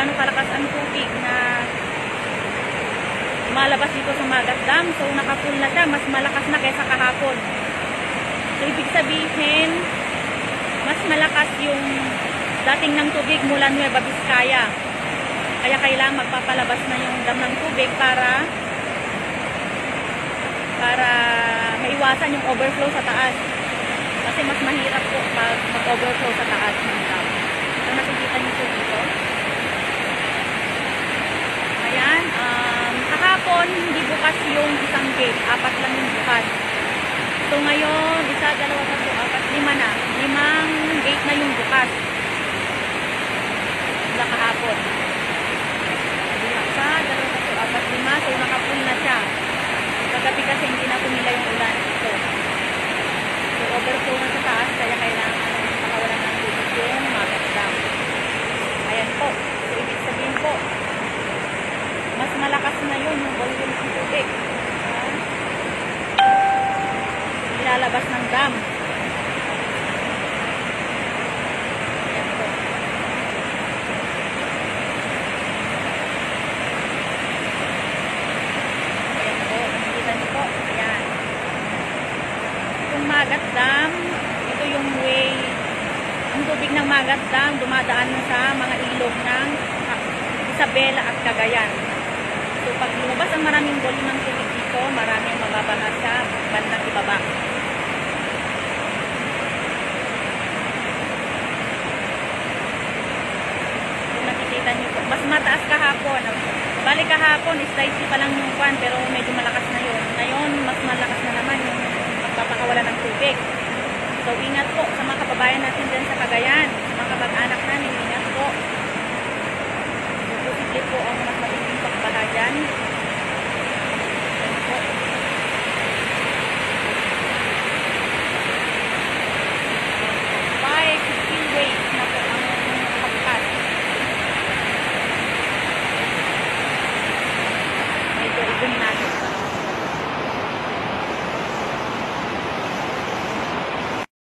gaano kalakas ang tubig na lumalabas dito sa Magat Dam. So nakapool na siya, mas malakas na kaysa kahapon. So ibig sabihin, mas malakas yung dating ng tubig mula Nueva Vizcaya. Kaya kailangan magpapalabas na yung dam ng tubig para maiwasan yung overflow sa taas. Kasi mas mahirap po pag mag-overflow sa taas ng dam. So nakikita niyo po dito. Ayan, kahapon hindi bukas yung isang gate, 4 lang yung bukas. So ngayon, 1, 2, 3, 4, 5 na. 5 gate na yung bukas. Mula kahapon. 1, 2, 3, 4, 5. So nakapool na siya. Kagabi kasi hindi na tumila yung ulan. So overflow na sa taas, kaya kailangan makawalan ng tubig yung Magat Dam. Ayan po. So ibig sabihin po, mas malakas na yun yung volume ng tubig. Ilalabas ng dam. Ayan po. Ayan po. Nakikita niyo po. Ayan. Itong Magat Dam, ito yung way, ang tubig ng Magat Dam dumadaan sa mga ilog ng Isabela at Cagayan. So pag lumabas ang maraming volume ng tubig dito, maraming mababaha sa bandang ibaba. So nakikita niyo po, mas mataas kahapon. Balik kahapon, slightly pa lang yung kwan, pero medyo malakas na yun. Ngayon, mas malakas na naman yung magpapakawalan ng tubig. So ingat po sa mga kababayan natin dyan sa Cagayan, sa mga kamag-anak namin, ingat po.